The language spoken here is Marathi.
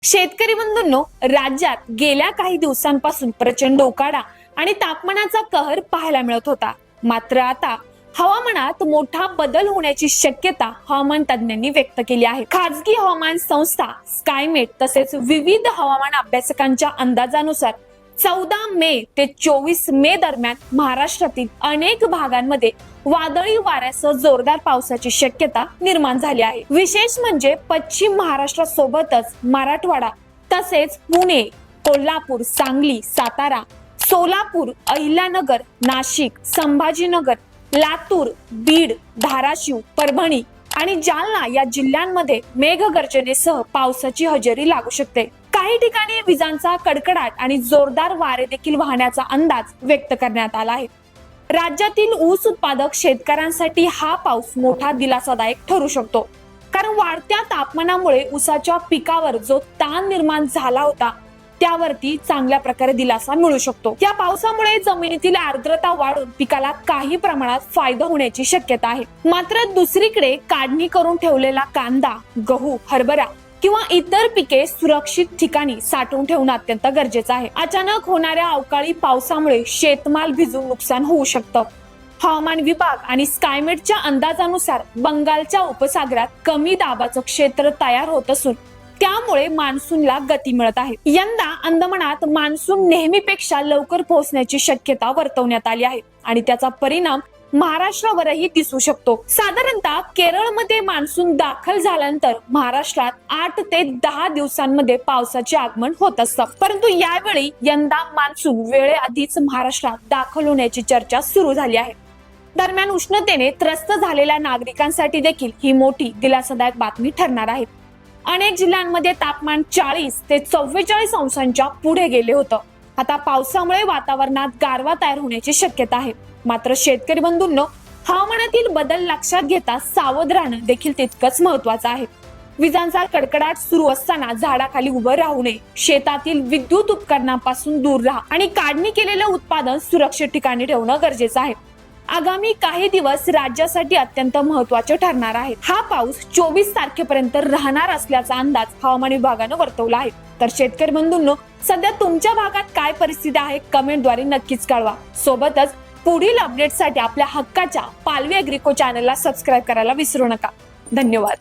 शेतकरी बंधूंनो, राज्यात गेल्या काही दिवसांपासून प्रचंड उकाडा आणि तापमानाचा कहर पाहायला मिळत होता. मात्र आता हवामानात मोठा बदल होण्याची शक्यता हवामान तज्ञांनी व्यक्त केली आहे. खासगी हवामान संस्था स्कायमेट तसेच विविध हवामान अभ्यासकांच्या अंदाजानुसार 14 मे ते 24 मे दरम्यान महाराष्ट्रातील अनेक भागांमध्ये वादळी वाऱ्यासह जोरदार पावसाची शक्यता निर्माण झाली आहे. विशेष म्हणजे पश्चिम महाराष्ट्रासोबतच मराठवाडा तसेच पुणे, कोल्हापूर, सांगली, सातारा, सोलापूर, अहिल्यानगर, नाशिक, संभाजीनगर, लातूर, बीड, धाराशिव, परभणी आणि जालना या जिल्ह्यांमध्ये मेघगर्जनेसह पावसाची हजेरी लागू शकते. काही ठिकाणी विजांचा कडकडाट आणि जोरदार वारे देखील वाहण्याचा अंदाज व्यक्त करण्यात आला आहे. राज्यातील ऊस उत्पादक शेतकऱ्यांसाठी हा पाऊस मोठा दिलासादायक ठरू शकतो, कारण वाढत्या तापमानामुळे ऊसाच्या पिकावर जो ताण निर्माण झाला होता त्यावरती चांगल्या प्रकारे दिलासा मिळू शकतो. या पावसामुळे जमिनीतील आर्द्रता वाढून पिकाला काही प्रमाणात फायदा होण्याची शक्यता आहे. मात्र दुसरीकडे काढणी करून ठेवलेला कांदा, गहू, हरभरा किंवा इतर पिके सुरक्षित ठिकाणी साठवून ठेवणं अत्यंत गरजेचं आहे. अचानक होणाऱ्या अवकाळी पावसामुळे शेतमाल भिजून नुकसान होऊ शकतं. हवामान विभाग आणि स्कायमेटच्या अंदाजानुसार बंगालच्या उपसागरात कमी दाबाचं क्षेत्र तयार होत असून त्यामुळे मान्सूनला गती मिळत आहे. यंदा अंदमानात मान्सून नेहमीपेक्षा लवकर पोहोचण्याची शक्यता वर्तवण्यात आली आहे आणि त्याचा परिणाम महाराष्ट्रावरही दिसू शकतो. साधारणतः केरळमध्ये मान्सून दाखल झाल्यानंतर महाराष्ट्रात 8 ते 10 दिवसांमध्ये पावसाचे आगमन होत असतं. परंतु यावेळी यंदा मान्सून वेळेआधीच महाराष्ट्रात दाखल होण्याची चर्चा सुरू झाली आहे. दरम्यान उष्णतेने त्रस्त झालेल्या नागरिकांसाठी देखील ही मोठी दिलासादायक बातमी ठरणार आहे. अनेक जिल्ह्यांमध्ये तापमान 40 ते 44 अंशांच्या पुढे गेले होतं. आता पावसामुळे वातावरणात गारवा तयार होण्याची शक्यता आहे. मात्र शेतकरी बंधूंनो, हवामानातील बदल लक्षात घेता सावध राहणं देखील तितकंच महत्वाचं आहे. विजांचा कडकडाट सुरू असताना झाडाखाली उभं राहू नये, शेतातील विद्युत उपकरणांपासून दूर राहा आणि काढणी केलेलं उत्पादन सुरक्षित ठिकाणी ठेवणं गरजेचं आहे. आगामी काही दिवस राज्यासाठी अत्यंत महत्वाचे ठरणार आहे. हा पाऊस 24 तारखेपर्यंत राहणार असल्याचा अंदाज हवामान विभागानं वर्तवला आहे. तर शेतकरी बंधूंनो, सध्या तुमच्या भागात काय परिस्थिती आहे कमेंटद्वारे नक्कीच कळवा. सोबतच पुढील अपडेटसाठी आपल्या हक्काच्या पालवी अॅग्रिको चॅनलला सबस्क्राईब करायला विसरू नका. धन्यवाद.